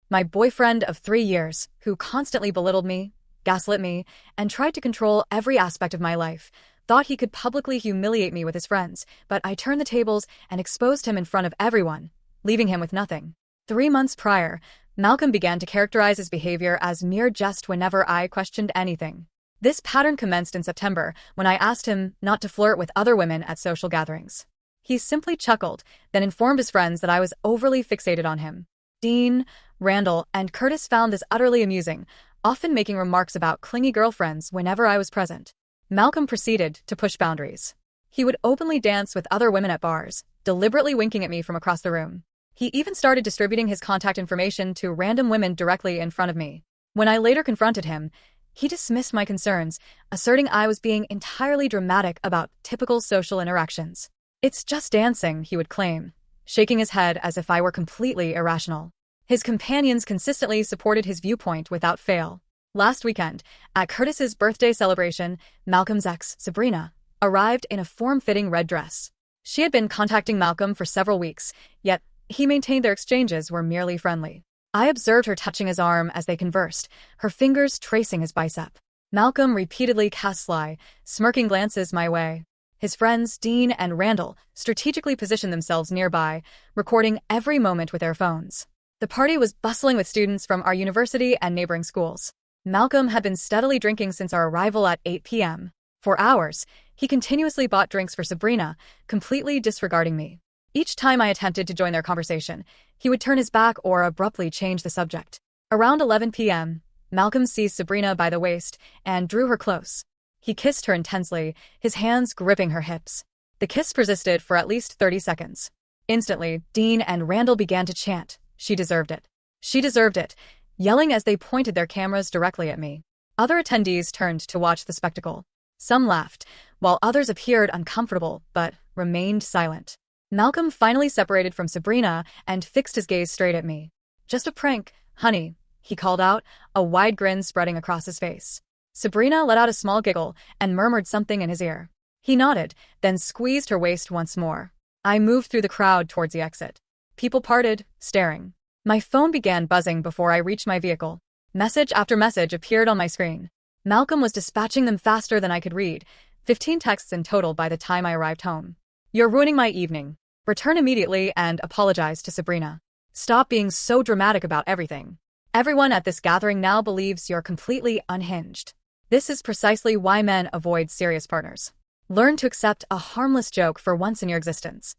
My boyfriend of 3 years, who constantly belittled me, gaslit me, and tried to control every aspect of my life, thought he could publicly humiliate me with his friends, but I turned the tables and exposed him in front of everyone, leaving him with nothing. 3 months prior, Malcolm began to characterize his behavior as mere jest whenever I questioned anything. This pattern commenced in September when I asked him not to flirt with other women at social gatherings. He simply chuckled, then informed his friends that I was overly fixated on him. Dean, Randall, and Curtis found this utterly amusing, often making remarks about clingy girlfriends whenever I was present. Malcolm proceeded to push boundaries. He would openly dance with other women at bars, deliberately winking at me from across the room. He even started distributing his contact information to random women directly in front of me. When I later confronted him, he dismissed my concerns, asserting I was being entirely dramatic about typical social interactions. "It's just dancing," he would claim, shaking his head as if I were completely irrational. His companions consistently supported his viewpoint without fail. Last weekend, at Curtis's birthday celebration, Malcolm's ex, Sabrina, arrived in a form-fitting red dress. She had been contacting Malcolm for several weeks, yet he maintained their exchanges were merely friendly. I observed her touching his arm as they conversed, her fingers tracing his bicep. Malcolm repeatedly cast sly, smirking glances my way. His friends, Dean and Randall, strategically positioned themselves nearby, recording every moment with their phones. The party was bustling with students from our university and neighboring schools. Malcolm had been steadily drinking since our arrival at 8 p.m. For hours, he continuously bought drinks for Sabrina, completely disregarding me. Each time I attempted to join their conversation, he would turn his back or abruptly change the subject. Around 11 p.m., Malcolm seized Sabrina by the waist and drew her close. He kissed her intensely, his hands gripping her hips. The kiss persisted for at least 30 seconds. Instantly, Dean and Randall began to chant, "She deserved it. She deserved it," yelling as they pointed their cameras directly at me. Other attendees turned to watch the spectacle. Some laughed, while others appeared uncomfortable but remained silent. Malcolm finally separated from Sabrina and fixed his gaze straight at me. "Just a prank, honey," he called out, a wide grin spreading across his face. Sabrina let out a small giggle and murmured something in his ear. He nodded, then squeezed her waist once more. I moved through the crowd towards the exit. People parted, staring. My phone began buzzing before I reached my vehicle. Message after message appeared on my screen. Malcolm was dispatching them faster than I could read, 15 texts in total by the time I arrived home. "You're ruining my evening. Return immediately and apologize to Sabrina. Stop being so dramatic about everything. Everyone at this gathering now believes you're completely unhinged. This is precisely why men avoid serious partners. Learn to accept a harmless joke for once in your existence."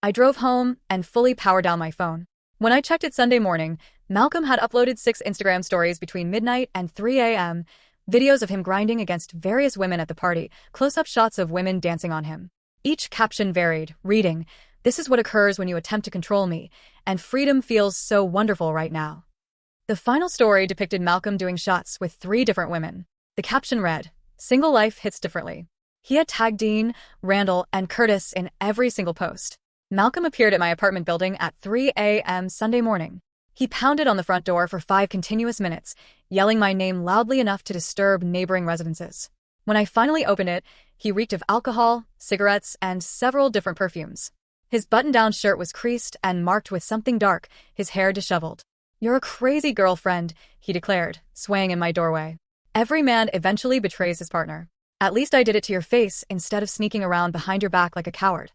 I drove home and fully powered down my phone. When I checked it Sunday morning, Malcolm had uploaded 6 Instagram stories between midnight and 3 a.m., videos of him grinding against various women at the party, close-up shots of women dancing on him. Each caption varied, reading, "This is what occurs when you attempt to control me, and freedom feels so wonderful right now." The final story depicted Malcolm doing shots with 3 different women. The caption read, "Single life hits differently." He had tagged Dean, Randall, and Curtis in every single post. Malcolm appeared at my apartment building at 3 a.m. Sunday morning. He pounded on the front door for 5 continuous minutes, yelling my name loudly enough to disturb neighboring residences. When I finally opened it, he reeked of alcohol, cigarettes, and several different perfumes. His button-down shirt was creased and marked with something dark, his hair disheveled. "You're a crazy girlfriend," he declared, swaying in my doorway. "Every man eventually betrays his partner. At least I did it to your face instead of sneaking around behind your back like a coward."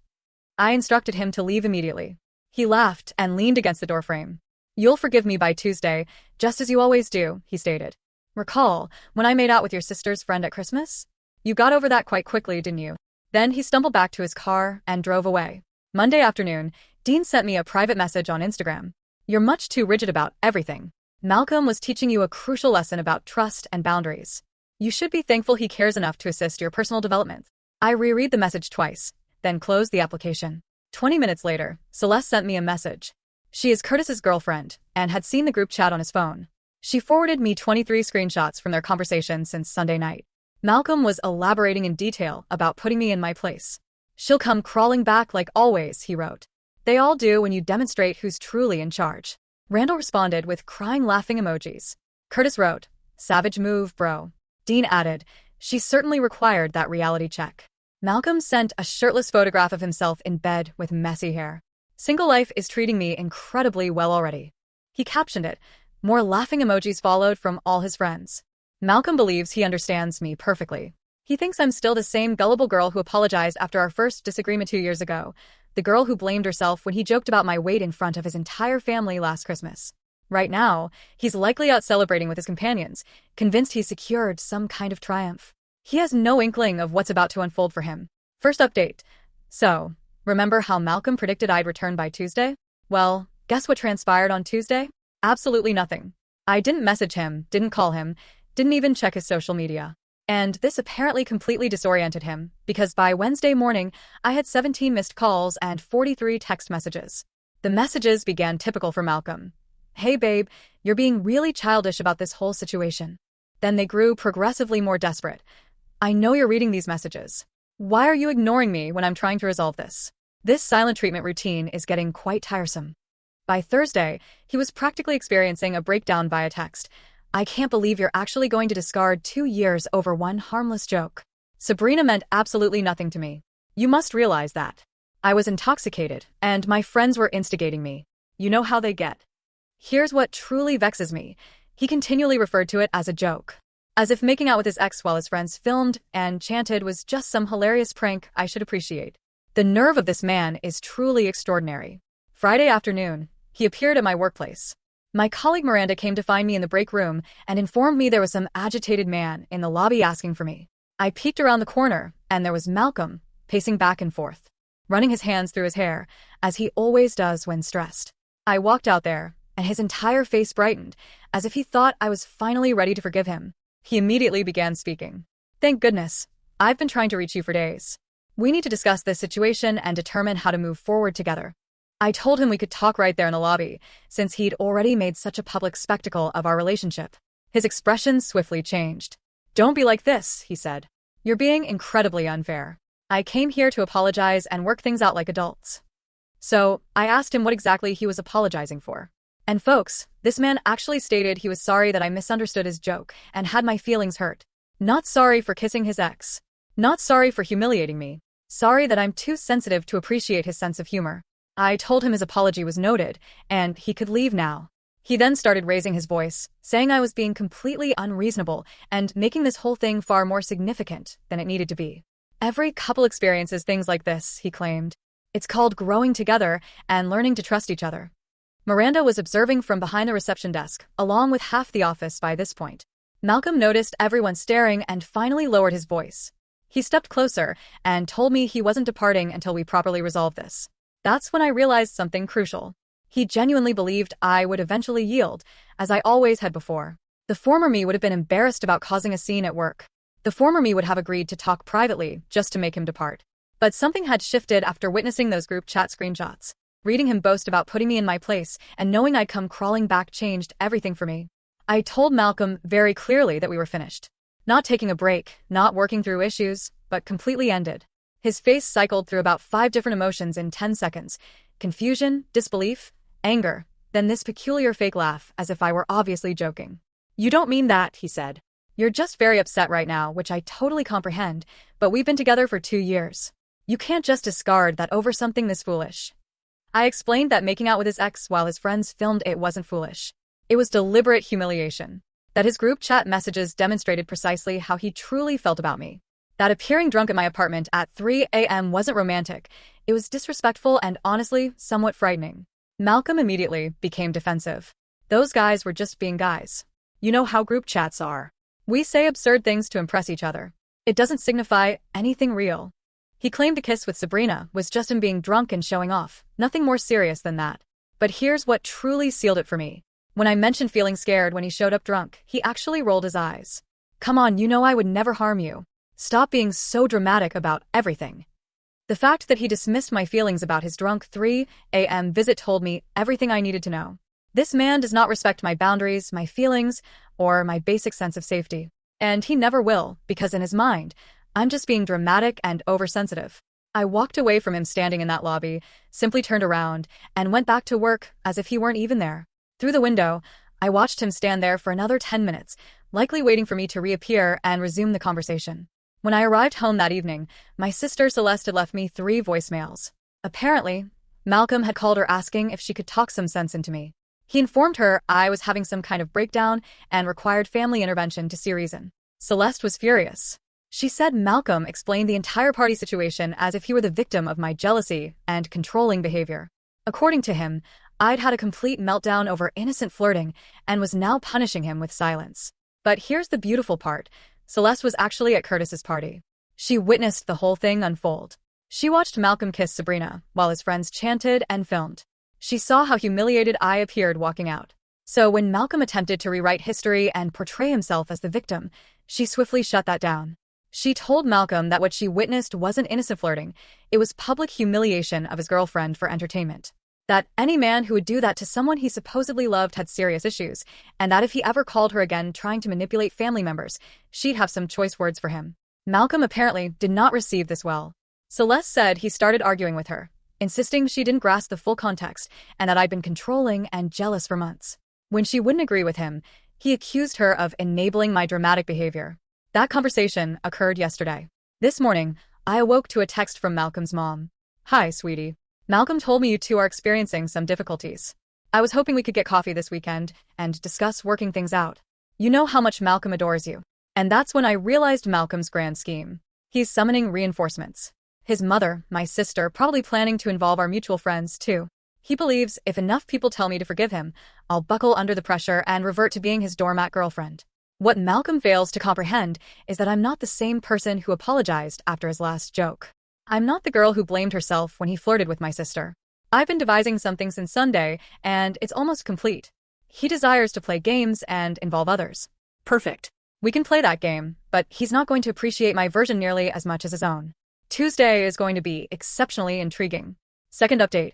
I instructed him to leave immediately. He laughed and leaned against the doorframe. "You'll forgive me by Tuesday, just as you always do," he stated. "Recall when I made out with your sister's friend at Christmas? You got over that quite quickly, didn't you?" Then he stumbled back to his car and drove away. Monday afternoon, Dean sent me a private message on Instagram. "You're much too rigid about everything. Malcolm was teaching you a crucial lesson about trust and boundaries. You should be thankful he cares enough to assist your personal development." I reread the message twice, then closed the application. 20 minutes later, Celeste sent me a message. She is Curtis's girlfriend and had seen the group chat on his phone. She forwarded me 23 screenshots from their conversation since Sunday night. Malcolm was elaborating in detail about putting me in my place. "She'll come crawling back like always," he wrote. "They all do when you demonstrate who's truly in charge." Randall responded with crying laughing emojis. Curtis wrote, "Savage move, bro." Dean added, "She certainly required that reality check." Malcolm sent a shirtless photograph of himself in bed with messy hair. "Single life is treating me incredibly well already." He captioned it, More laughing emojis followed from all his friends. Malcolm believes he understands me perfectly. He thinks I'm still the same gullible girl who apologized after our first disagreement 2 years ago, the girl who blamed herself when he joked about my weight in front of his entire family last Christmas. Right now, he's likely out celebrating with his companions, convinced he's secured some kind of triumph. He has no inkling of what's about to unfold for him. First update. So, remember how Malcolm predicted I'd return by Tuesday? Well, guess what transpired on Tuesday? Absolutely nothing. I didn't message him, didn't call him, didn't even check his social media. And this apparently completely disoriented him, because by Wednesday morning, I had 17 missed calls and 43 text messages. The messages began typical for Malcolm. Hey babe, you're being really childish about this whole situation. Then they grew progressively more desperate. I know you're reading these messages. Why are you ignoring me when I'm trying to resolve this? This silent treatment routine is getting quite tiresome. By Thursday, he was practically experiencing a breakdown via text. I can't believe you're actually going to discard 2 years over one harmless joke. Sabrina meant absolutely nothing to me. You must realize that. I was intoxicated, and my friends were instigating me. You know how they get. Here's what truly vexes me. He continually referred to it as a joke. As if making out with his ex while his friends filmed and chanted was just some hilarious prank I should appreciate. The nerve of this man is truly extraordinary. Friday afternoon, he appeared at my workplace. My colleague Miranda came to find me in the break room and informed me there was some agitated man in the lobby asking for me. I peeked around the corner, and there was Malcolm, pacing back and forth, running his hands through his hair, as he always does when stressed. I walked out there, and his entire face brightened, as if he thought I was finally ready to forgive him. He immediately began speaking. Thank goodness. I've been trying to reach you for days. We need to discuss this situation and determine how to move forward together. I told him we could talk right there in the lobby, since he'd already made such a public spectacle of our relationship. His expression swiftly changed. Don't be like this, he said. You're being incredibly unfair. I came here to apologize and work things out like adults. So, I asked him what exactly he was apologizing for. And folks, this man actually stated he was sorry that I misunderstood his joke and had my feelings hurt. Not sorry for kissing his ex. Not sorry for humiliating me. Sorry that I'm too sensitive to appreciate his sense of humor. I told him his apology was noted, and he could leave now. He then started raising his voice, saying I was being completely unreasonable and making this whole thing far more significant than it needed to be. Every couple experiences things like this, he claimed. It's called growing together and learning to trust each other. Miranda was observing from behind the reception desk, along with half the office by this point. Malcolm noticed everyone staring and finally lowered his voice. He stepped closer and told me he wasn't departing until we properly resolved this. That's when I realized something crucial. He genuinely believed I would eventually yield, as I always had before. The former me would have been embarrassed about causing a scene at work. The former me would have agreed to talk privately just to make him depart. But something had shifted after witnessing those group chat screenshots. Reading him boast about putting me in my place and knowing I'd come crawling back changed everything for me. I told Malcolm very clearly that we were finished. Not taking a break, not working through issues, but completely ended. His face cycled through about 5 different emotions in 10 seconds. Confusion, disbelief, anger, then this peculiar fake laugh as if I were obviously joking. You don't mean that, he said. You're just very upset right now, which I totally comprehend, but we've been together for 2 years. You can't just discard that over something this foolish. I explained that making out with his ex while his friends filmed it wasn't foolish. It was deliberate humiliation. That his group chat messages demonstrated precisely how he truly felt about me. That appearing drunk at my apartment at 3 a.m. wasn't romantic. It was disrespectful and honestly, somewhat frightening. Malcolm immediately became defensive. Those guys were just being guys. You know how group chats are. We say absurd things to impress each other. It doesn't signify anything real. He claimed to kiss with Sabrina was just him being drunk and showing off, nothing more serious than that. But here's what truly sealed it for me. When I mentioned feeling scared when he showed up drunk, he actually rolled his eyes. Come on, you know I would never harm you. Stop being so dramatic about everything. The fact that he dismissed my feelings about his drunk 3 a.m. visit told me everything I needed to know. This man does not respect my boundaries, my feelings, or my basic sense of safety. And he never will, because in his mind, I'm just being dramatic and oversensitive. I walked away from him standing in that lobby, simply turned around, and went back to work as if he weren't even there. Through the window, I watched him stand there for another 10 minutes, likely waiting for me to reappear and resume the conversation. When I arrived home that evening, my sister Celeste had left me 3 voicemails. Apparently, Malcolm had called her asking if she could talk some sense into me. He informed her I was having some kind of breakdown and required family intervention to see reason. Celeste was furious. She said Malcolm explained the entire party situation as if he were the victim of my jealousy and controlling behavior. According to him, I'd had a complete meltdown over innocent flirting and was now punishing him with silence. But here's the beautiful part. Celeste was actually at Curtis's party. She witnessed the whole thing unfold. She watched Malcolm kiss Sabrina while his friends chanted and filmed. She saw how humiliated I appeared walking out. So when Malcolm attempted to rewrite history and portray himself as the victim, she swiftly shut that down. She told Malcolm that what she witnessed wasn't innocent flirting, it was public humiliation of his girlfriend for entertainment. That any man who would do that to someone he supposedly loved had serious issues, and that if he ever called her again trying to manipulate family members, she'd have some choice words for him. Malcolm apparently did not receive this well. Celeste said he started arguing with her, insisting she didn't grasp the full context and that I'd been controlling and jealous for months. When she wouldn't agree with him, he accused her of enabling my dramatic behavior. That conversation occurred yesterday. This morning, I awoke to a text from Malcolm's mom. "Hi, sweetie. Malcolm told me you two are experiencing some difficulties. I was hoping we could get coffee this weekend and discuss working things out. You know how much Malcolm adores you." And that's when I realized Malcolm's grand scheme. He's summoning reinforcements. His mother, my sister, probably planning to involve our mutual friends, too. He believes if enough people tell me to forgive him, I'll buckle under the pressure and revert to being his doormat girlfriend. What Malcolm fails to comprehend is that I'm not the same person who apologized after his last joke. I'm not the girl who blamed herself when he flirted with my sister. I've been devising something since Sunday, and it's almost complete. He desires to play games and involve others. Perfect. We can play that game, but he's not going to appreciate my version nearly as much as his own. Tuesday is going to be exceptionally intriguing. Second update.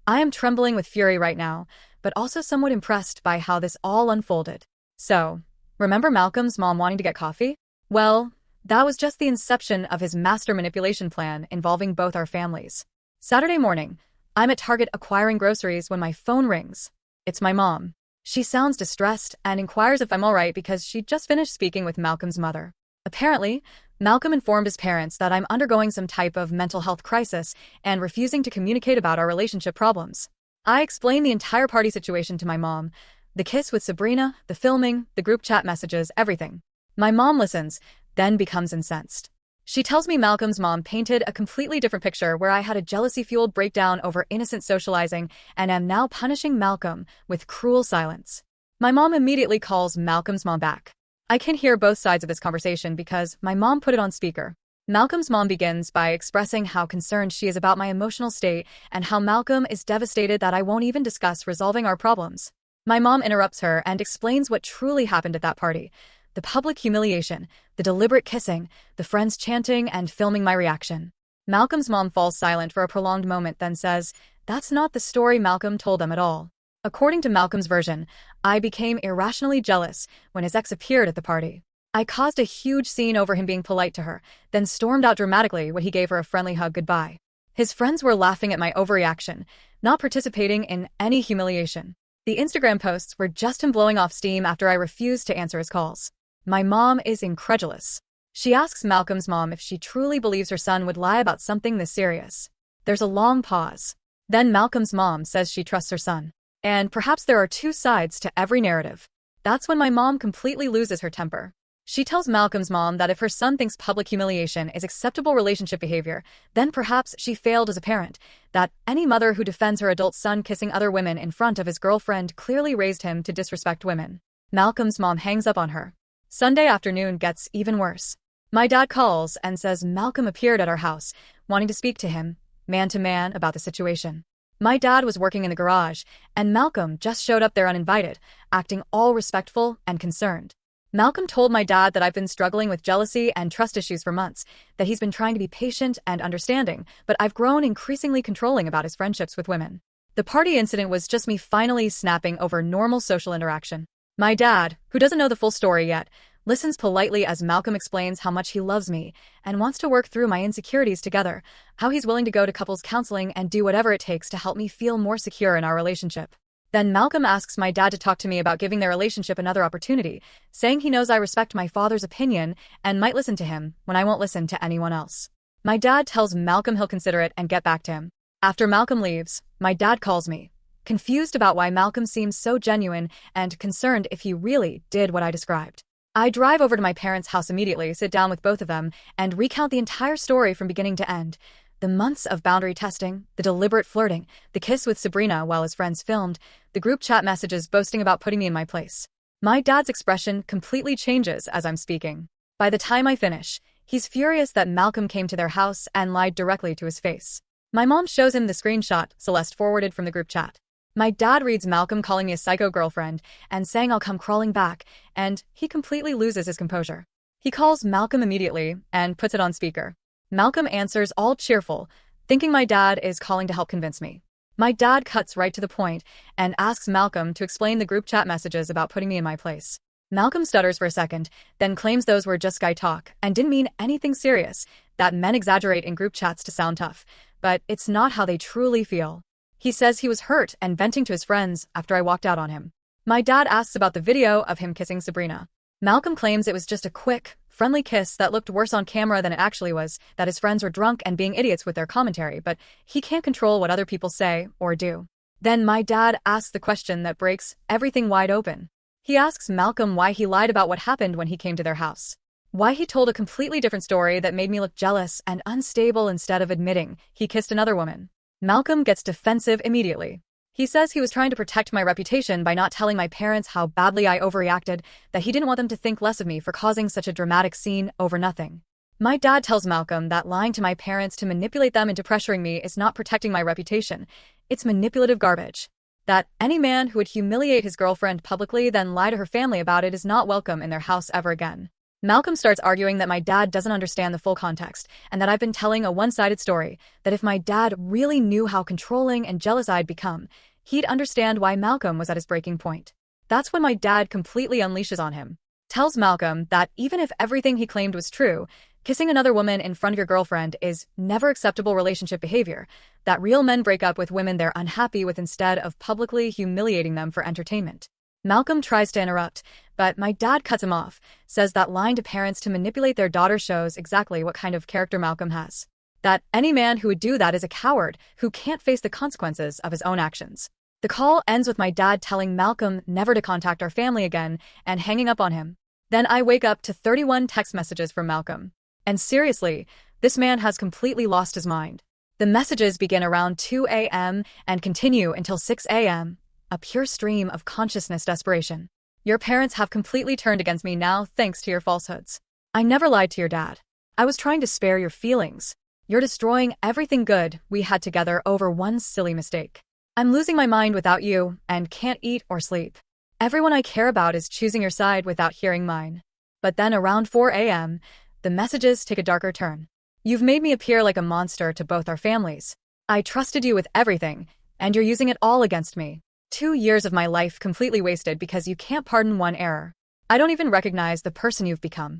I am trembling with fury right now, but also somewhat impressed by how this all unfolded. So, remember Malcolm's mom wanting to get coffee? Well, that was just the inception of his master manipulation plan involving both our families. Saturday morning, I'm at Target acquiring groceries when my phone rings. It's my mom. She sounds distressed and inquires if I'm alright because she just finished speaking with Malcolm's mother. Apparently, Malcolm informed his parents that I'm undergoing some type of mental health crisis and refusing to communicate about our relationship problems. I explained the entire party situation to my mom. The kiss with Sabrina, the filming, the group chat messages, everything. My mom listens, then becomes incensed. She tells me Malcolm's mom painted a completely different picture where I had a jealousy-fueled breakdown over innocent socializing and am now punishing Malcolm with cruel silence. My mom immediately calls Malcolm's mom back. I can hear both sides of this conversation because my mom put it on speaker. Malcolm's mom begins by expressing how concerned she is about my emotional state and how Malcolm is devastated that I won't even discuss resolving our problems. My mom interrupts her and explains what truly happened at that party. The public humiliation, the deliberate kissing, the friends chanting and filming my reaction. Malcolm's mom falls silent for a prolonged moment, then says, "That's not the story Malcolm told them at all." According to Malcolm's version, I became irrationally jealous when his ex appeared at the party. I caused a huge scene over him being polite to her, then stormed out dramatically when he gave her a friendly hug goodbye. His friends were laughing at my overreaction, not participating in any humiliation. The Instagram posts were just him blowing off steam after I refused to answer his calls. My mom is incredulous. She asks Malcolm's mom if she truly believes her son would lie about something this serious. There's a long pause. Then Malcolm's mom says she trusts her son. And perhaps there are two sides to every narrative. That's when my mom completely loses her temper. She tells Malcolm's mom that if her son thinks public humiliation is acceptable relationship behavior, then perhaps she failed as a parent, that any mother who defends her adult son kissing other women in front of his girlfriend clearly raised him to disrespect women. Malcolm's mom hangs up on her. Sunday afternoon gets even worse. My dad calls and says Malcolm appeared at our house, wanting to speak to him, man to man, about the situation. My dad was working in the garage, and Malcolm just showed up there uninvited, acting all respectful and concerned. Malcolm told my dad that I've been struggling with jealousy and trust issues for months, that he's been trying to be patient and understanding, but I've grown increasingly controlling about his friendships with women. The party incident was just me finally snapping over normal social interaction. My dad, who doesn't know the full story yet, listens politely as Malcolm explains how much he loves me and wants to work through my insecurities together, how he's willing to go to couples counseling and do whatever it takes to help me feel more secure in our relationship. Then Malcolm asks my dad to talk to me about giving their relationship another opportunity, saying he knows I respect my father's opinion and might listen to him when I won't listen to anyone else. My dad tells Malcolm he'll consider it and get back to him. After Malcolm leaves, my dad calls me. confused about why Malcolm seems so genuine and concerned if he really did what I described. I drive over to my parents' house immediately, sit down with both of them, and recount the entire story from beginning to end. The months of boundary testing, the deliberate flirting, the kiss with Sabrina while his friends filmed, the group chat messages boasting about putting me in my place. My dad's expression completely changes as I'm speaking. By the time I finish, he's furious that Malcolm came to their house and lied directly to his face. My mom shows him the screenshot Celeste forwarded from the group chat. My dad reads Malcolm calling me a psycho girlfriend and saying I'll come crawling back, and he completely loses his composure. He calls Malcolm immediately and puts it on speaker. Malcolm answers all cheerful, thinking my dad is calling to help convince me. My dad cuts right to the point and asks Malcolm to explain the group chat messages about putting me in my place. Malcolm stutters for a second, then claims those were just guy talk and didn't mean anything serious, that men exaggerate in group chats to sound tough, but it's not how they truly feel. He says he was hurt and venting to his friends after I walked out on him. My dad asks about the video of him kissing Sabrina. Malcolm claims it was just a quick, friendly kiss that looked worse on camera than it actually was, that his friends were drunk and being idiots with their commentary, but he can't control what other people say or do. Then my dad asks the question that breaks everything wide open. He asks Malcolm why he lied about what happened when he came to their house. Why he told a completely different story that made me look jealous and unstable instead of admitting he kissed another woman. Malcolm gets defensive immediately. He says he was trying to protect my reputation by not telling my parents how badly I overreacted, that he didn't want them to think less of me for causing such a dramatic scene over nothing. My dad tells Malcolm that lying to my parents to manipulate them into pressuring me is not protecting my reputation. It's manipulative garbage. That any man who would humiliate his girlfriend publicly then lie to her family about it is not welcome in their house ever again. Malcolm starts arguing that my dad doesn't understand the full context and that I've been telling a one-sided story, that if my dad really knew how controlling and jealous I'd become, he'd understand why Malcolm was at his breaking point. That's when my dad completely unleashes on him. Tells Malcolm that even if everything he claimed was true, kissing another woman in front of your girlfriend is never acceptable relationship behavior, that real men break up with women they're unhappy with instead of publicly humiliating them for entertainment. Malcolm tries to interrupt, but my dad cuts him off, says that lying to parents to manipulate their daughter shows exactly what kind of character Malcolm has. That any man who would do that is a coward who can't face the consequences of his own actions. The call ends with my dad telling Malcolm never to contact our family again and hanging up on him. Then I wake up to 31 text messages from Malcolm. And seriously, this man has completely lost his mind. The messages begin around 2 a.m. and continue until 6 a.m., a pure stream of consciousness desperation. Your parents have completely turned against me now thanks to your falsehoods. I never lied to your dad. I was trying to spare your feelings. You're destroying everything good we had together over one silly mistake. I'm losing my mind without you and can't eat or sleep. Everyone I care about is choosing your side without hearing mine. But then around 4 a.m., the messages take a darker turn. You've made me appear like a monster to both our families. I trusted you with everything, and you're using it all against me. 2 years of my life completely wasted because you can't pardon one error. I don't even recognize the person you've become.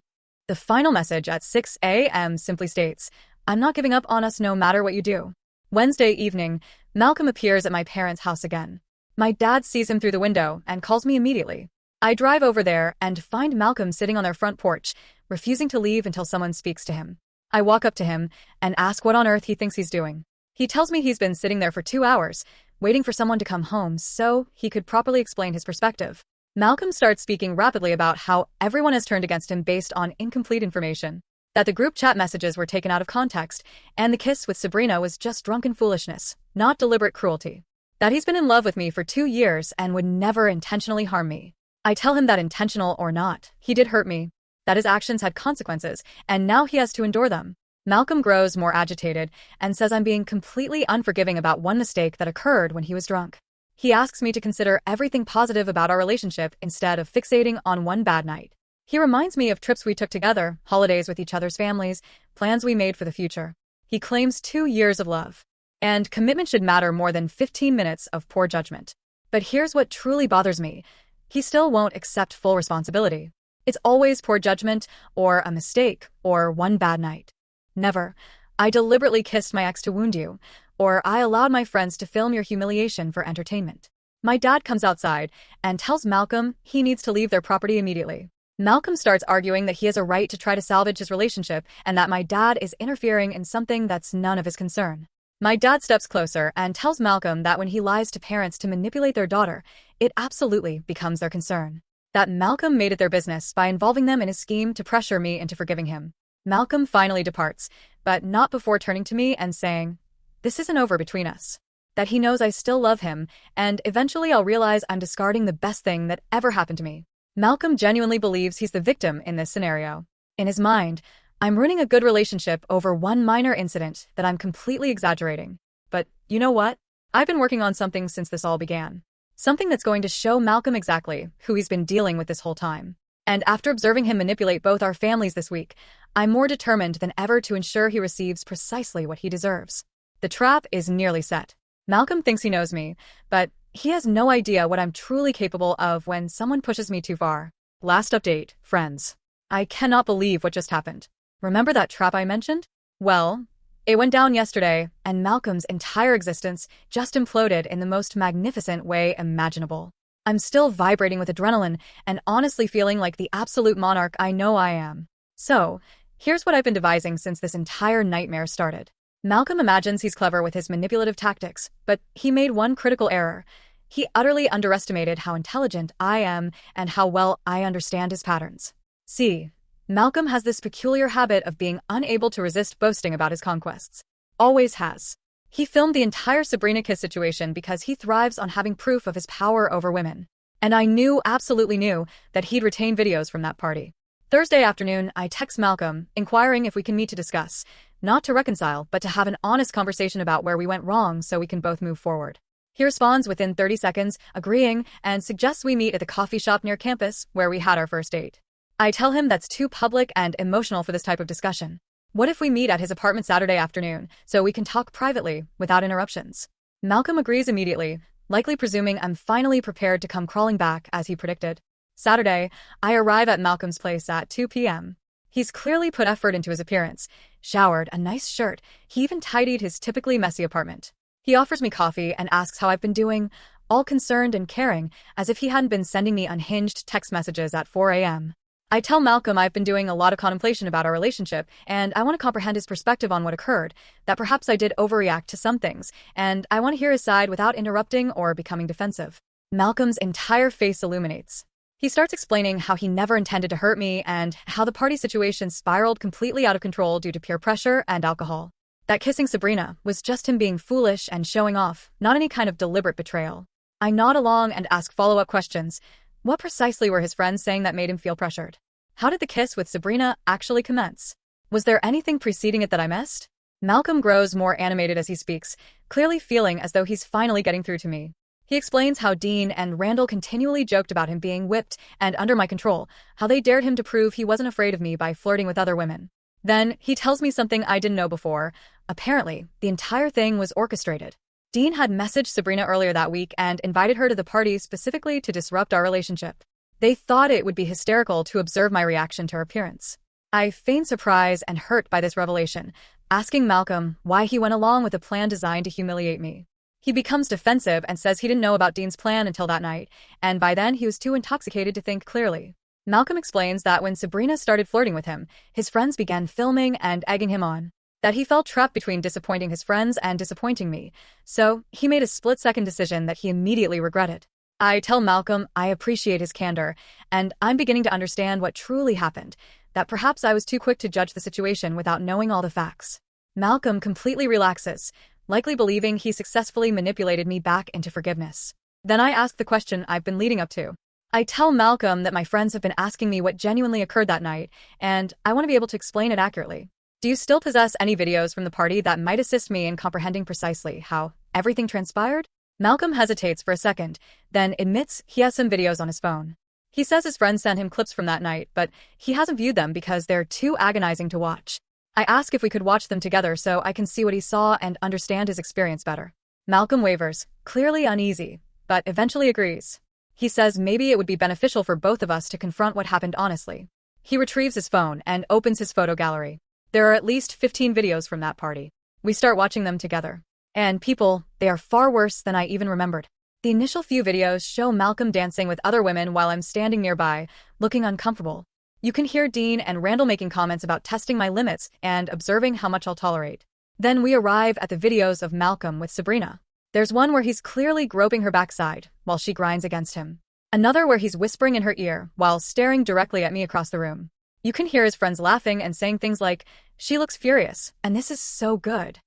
The final message at 6 a.m. simply states, I'm not giving up on us no matter what you do. Wednesday evening, Malcolm appears at my parents' house again. My dad sees him through the window and calls me immediately. I drive over there and find Malcolm sitting on their front porch, refusing to leave until someone speaks to him. I walk up to him and ask what on earth he thinks he's doing. He tells me he's been sitting there for 2 hours, waiting for someone to come home so he could properly explain his perspective. Malcolm starts speaking rapidly about how everyone has turned against him based on incomplete information, that the group chat messages were taken out of context, and the kiss with Sabrina was just drunken foolishness, not deliberate cruelty. That he's been in love with me for 2 years and would never intentionally harm me. I tell him that intentional or not, he did hurt me, that his actions had consequences, and now he has to endure them. Malcolm grows more agitated and says I'm being completely unforgiving about one mistake that occurred when he was drunk. He asks me to consider everything positive about our relationship instead of fixating on one bad night. He reminds me of trips we took together, holidays with each other's families, plans we made for the future. He claims 2 years of love. And commitment should matter more than 15 minutes of poor judgment. But here's what truly bothers me. He still won't accept full responsibility. It's always poor judgment, or a mistake, or one bad night. Never. I deliberately kissed my ex to wound you, or I allowed my friends to film your humiliation for entertainment. My dad comes outside and tells Malcolm he needs to leave their property immediately. Malcolm starts arguing that he has a right to try to salvage his relationship and that my dad is interfering in something that's none of his concern. My dad steps closer and tells Malcolm that when he lies to parents to manipulate their daughter, it absolutely becomes their concern. That Malcolm made it their business by involving them in a scheme to pressure me into forgiving him. Malcolm finally departs, but not before turning to me and saying, "This isn't over between us." That he knows I still love him, and eventually I'll realize I'm discarding the best thing that ever happened to me. Malcolm genuinely believes he's the victim in this scenario. In his mind, I'm ruining a good relationship over one minor incident that I'm completely exaggerating. But you know what? I've been working on something since this all began. Something that's going to show Malcolm exactly who he's been dealing with this whole time. And after observing him manipulate both our families this week, I'm more determined than ever to ensure he receives precisely what he deserves. The trap is nearly set. Malcolm thinks he knows me, but he has no idea what I'm truly capable of when someone pushes me too far. Last update, friends. I cannot believe what just happened. Remember that trap I mentioned? Well, it went down yesterday, and Malcolm's entire existence just imploded in the most magnificent way imaginable. I'm still vibrating with adrenaline and honestly feeling like the absolute monarch I know I am. So, here's what I've been devising since this entire nightmare started. Malcolm imagines he's clever with his manipulative tactics, but he made one critical error. He utterly underestimated how intelligent I am and how well I understand his patterns. See, Malcolm has this peculiar habit of being unable to resist boasting about his conquests. Always has. He filmed the entire Sabrina kiss situation because he thrives on having proof of his power over women. And I absolutely knew, that he'd retain videos from that party. Thursday afternoon, I text Malcolm, inquiring if we can meet to discuss, not to reconcile, but to have an honest conversation about where we went wrong so we can both move forward. He responds within 30 seconds, agreeing, and suggests we meet at the coffee shop near campus where we had our first date. I tell him that's too public and emotional for this type of discussion. What if we meet at his apartment Saturday afternoon, so we can talk privately, without interruptions? Malcolm agrees immediately, likely presuming I'm finally prepared to come crawling back as he predicted. Saturday, I arrive at Malcolm's place at 2 p.m. He's clearly put effort into his appearance, showered, a nice shirt, he even tidied his typically messy apartment. He offers me coffee and asks how I've been doing, all concerned and caring, as if he hadn't been sending me unhinged text messages at 4 a.m. I tell Malcolm I've been doing a lot of contemplation about our relationship, and I want to comprehend his perspective on what occurred, that perhaps I did overreact to some things, and I want to hear his side without interrupting or becoming defensive. Malcolm's entire face illuminates. He starts explaining how he never intended to hurt me and how the party situation spiraled completely out of control due to peer pressure and alcohol. That kissing Sabrina was just him being foolish and showing off, not any kind of deliberate betrayal. I nod along and ask follow-up questions. What precisely were his friends saying that made him feel pressured? How did the kiss with Sabrina actually commence? Was there anything preceding it that I missed? Malcolm grows more animated as he speaks, clearly feeling as though he's finally getting through to me. He explains how Dean and Randall continually joked about him being whipped and under my control, how they dared him to prove he wasn't afraid of me by flirting with other women. Then, he tells me something I didn't know before. Apparently, the entire thing was orchestrated. Dean had messaged Sabrina earlier that week and invited her to the party specifically to disrupt our relationship. They thought it would be hysterical to observe my reaction to her appearance. I feign surprise and hurt by this revelation, asking Malcolm why he went along with a plan designed to humiliate me. He becomes defensive and says he didn't know about Dean's plan until that night, and by then he was too intoxicated to think clearly. Malcolm explains that when Sabrina started flirting with him, his friends began filming and egging him on. That he felt trapped between disappointing his friends and disappointing me, so he made a split-second decision that he immediately regretted. I tell Malcolm I appreciate his candor, and I'm beginning to understand what truly happened, that perhaps I was too quick to judge the situation without knowing all the facts. Malcolm completely relaxes, likely believing he successfully manipulated me back into forgiveness. Then I ask the question I've been leading up to. I tell Malcolm that my friends have been asking me what genuinely occurred that night, and I want to be able to explain it accurately. Do you still possess any videos from the party that might assist me in comprehending precisely how everything transpired? Malcolm hesitates for a second, then admits he has some videos on his phone. He says his friends sent him clips from that night, but he hasn't viewed them because they're too agonizing to watch. I ask if we could watch them together so I can see what he saw and understand his experience better. Malcolm wavers, clearly uneasy, but eventually agrees. He says maybe it would be beneficial for both of us to confront what happened honestly. He retrieves his phone and opens his photo gallery. There are at least 15 videos from that party. We start watching them together. And people, they are far worse than I even remembered. The initial few videos show Malcolm dancing with other women while I'm standing nearby, looking uncomfortable. You can hear Dean and Randall making comments about testing my limits and observing how much I'll tolerate. Then we arrive at the videos of Malcolm with Sabrina. There's one where he's clearly groping her backside while she grinds against him. Another where he's whispering in her ear while staring directly at me across the room. You can hear his friends laughing and saying things like, "She looks furious, and this is so good."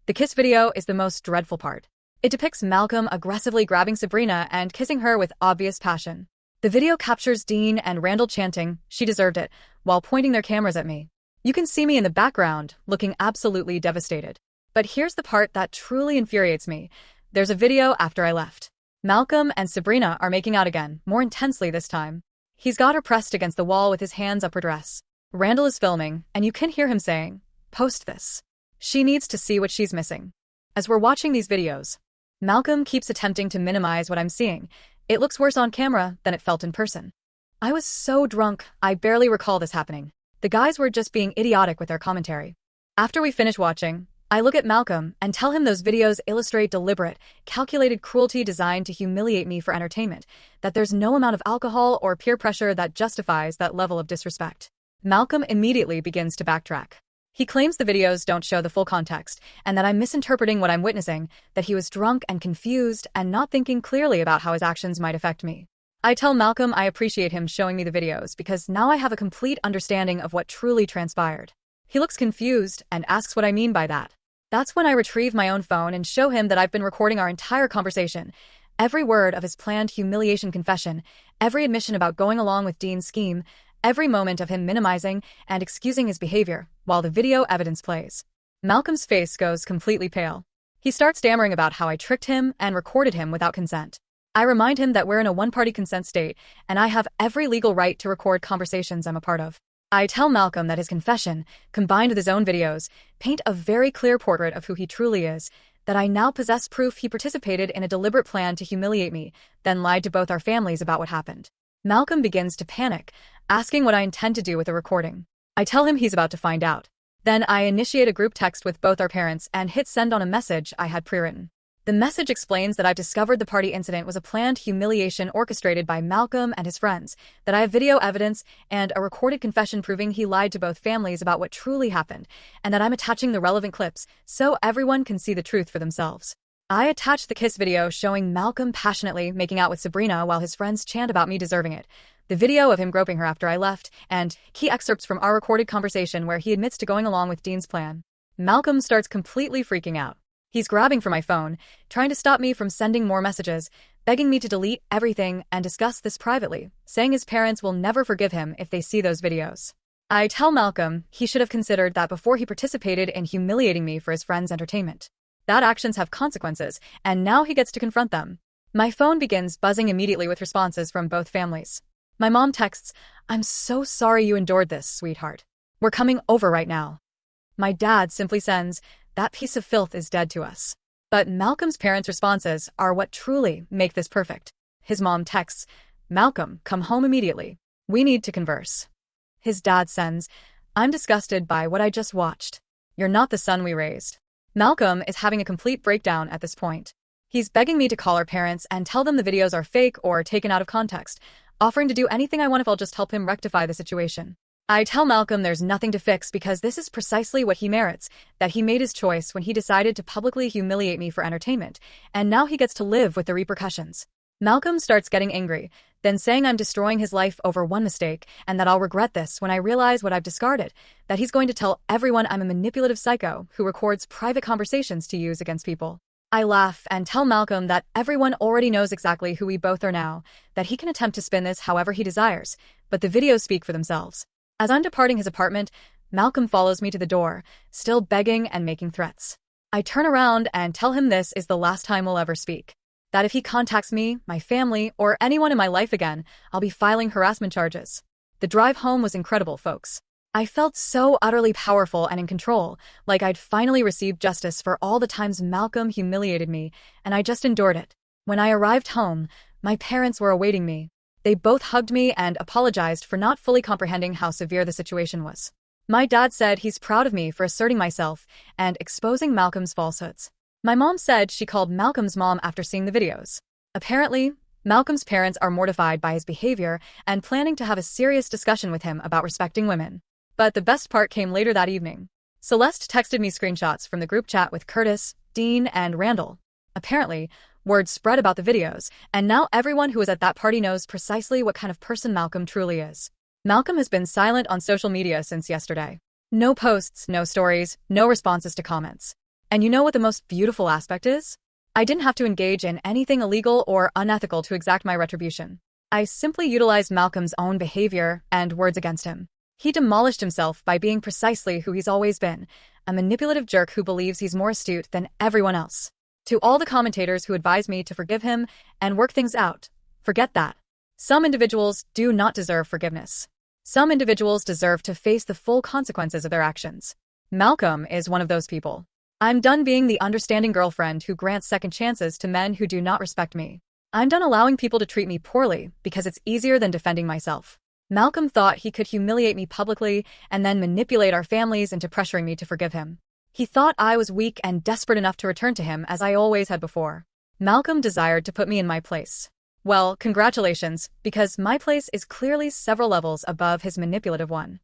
The kiss video is the most dreadful part. It depicts Malcolm aggressively grabbing Sabrina and kissing her with obvious passion. The video captures Dean and Randall chanting, "She deserved it," while pointing their cameras at me. You can see me in the background, looking absolutely devastated. But here's the part that truly infuriates me. There's a video after I left. Malcolm and Sabrina are making out again, more intensely this time. He's got her pressed against the wall with his hands up her dress. Randall is filming, and you can hear him saying, "Post this. She needs to see what she's missing." As we're watching these videos, Malcolm keeps attempting to minimize what I'm seeing. It looks worse on camera than it felt in person. I was so drunk, I barely recall this happening. The guys were just being idiotic with their commentary. After we finish watching, I look at Malcolm and tell him those videos illustrate deliberate, calculated cruelty designed to humiliate me for entertainment, that there's no amount of alcohol or peer pressure that justifies that level of disrespect. Malcolm immediately begins to backtrack. He claims the videos don't show the full context, and that I'm misinterpreting what I'm witnessing, that he was drunk and confused and not thinking clearly about how his actions might affect me. I tell Malcolm I appreciate him showing me the videos because now I have a complete understanding of what truly transpired. He looks confused and asks what I mean by that. That's when I retrieve my own phone and show him that I've been recording our entire conversation, every word of his planned humiliation confession, every admission about going along with Dean's scheme, every moment of him minimizing and excusing his behavior while the video evidence plays. Malcolm's face goes completely pale. He starts stammering about how I tricked him and recorded him without consent. I remind him that we're in a one-party consent state, and I have every legal right to record conversations I'm a part of. I tell Malcolm that his confession, combined with his own videos, paint a very clear portrait of who he truly is, that I now possess proof he participated in a deliberate plan to humiliate me, then lied to both our families about what happened. Malcolm begins to panic, asking what I intend to do with the recording. I tell him he's about to find out. Then I initiate a group text with both our parents and hit send on a message I had pre-written. The message explains that I've discovered the party incident was a planned humiliation orchestrated by Malcolm and his friends, that I have video evidence and a recorded confession proving he lied to both families about what truly happened, and that I'm attaching the relevant clips so everyone can see the truth for themselves. I attach the kiss video showing Malcolm passionately making out with Sabrina while his friends chant about me deserving it, the video of him groping her after I left, and key excerpts from our recorded conversation where he admits to going along with Dean's plan. Malcolm starts completely freaking out. He's grabbing for my phone, trying to stop me from sending more messages, begging me to delete everything and discuss this privately, saying his parents will never forgive him if they see those videos. I tell Malcolm he should have considered that before he participated in humiliating me for his friends' entertainment. That actions have consequences, and now he gets to confront them. My phone begins buzzing immediately with responses from both families. My mom texts, "I'm so sorry you endured this, sweetheart. We're coming over right now." My dad simply sends, "That piece of filth is dead to us." But Malcolm's parents' responses are what truly make this perfect. His mom texts, "Malcolm, come home immediately. We need to converse." His dad sends, "I'm disgusted by what I just watched. You're not the son we raised." Malcolm is having a complete breakdown at this point. He's begging me to call our parents and tell them the videos are fake or taken out of context, offering to do anything I want if I'll just help him rectify the situation. I tell Malcolm there's nothing to fix because this is precisely what he merits, that he made his choice when he decided to publicly humiliate me for entertainment, and now he gets to live with the repercussions. Malcolm starts getting angry, then saying I'm destroying his life over one mistake, and that I'll regret this when I realize what I've discarded, that he's going to tell everyone I'm a manipulative psycho who records private conversations to use against people. I laugh and tell Malcolm that everyone already knows exactly who we both are now, that he can attempt to spin this however he desires, but the videos speak for themselves. As I'm departing his apartment, Malcolm follows me to the door, still begging and making threats. I turn around and tell him this is the last time we'll ever speak. That if he contacts me, my family, or anyone in my life again, I'll be filing harassment charges. The drive home was incredible, folks. I felt so utterly powerful and in control, like I'd finally received justice for all the times Malcolm humiliated me, and I just endured it. When I arrived home, my parents were awaiting me. They both hugged me and apologized for not fully comprehending how severe the situation was. My dad said he's proud of me for asserting myself and exposing Malcolm's falsehoods. My mom said she called Malcolm's mom after seeing the videos. Apparently, Malcolm's parents are mortified by his behavior and planning to have a serious discussion with him about respecting women. But the best part came later that evening. Celeste texted me screenshots from the group chat with Curtis, Dean, and Randall. Apparently, word spread about the videos, and now everyone who is at that party knows precisely what kind of person Malcolm truly is. Malcolm has been silent on social media since yesterday. No posts, no stories, no responses to comments. And you know what the most beautiful aspect is? I didn't have to engage in anything illegal or unethical to exact my retribution. I simply utilized Malcolm's own behavior and words against him. He demolished himself by being precisely who he's always been, a manipulative jerk who believes he's more astute than everyone else. To all the commentators who advise me to forgive him and work things out, forget that. Some individuals do not deserve forgiveness. Some individuals deserve to face the full consequences of their actions. Malcolm is one of those people. I'm done being the understanding girlfriend who grants second chances to men who do not respect me. I'm done allowing people to treat me poorly because it's easier than defending myself. Malcolm thought he could humiliate me publicly and then manipulate our families into pressuring me to forgive him. He thought I was weak and desperate enough to return to him as I always had before. Malcolm desired to put me in my place. Well, congratulations, because my place is clearly several levels above his manipulative one.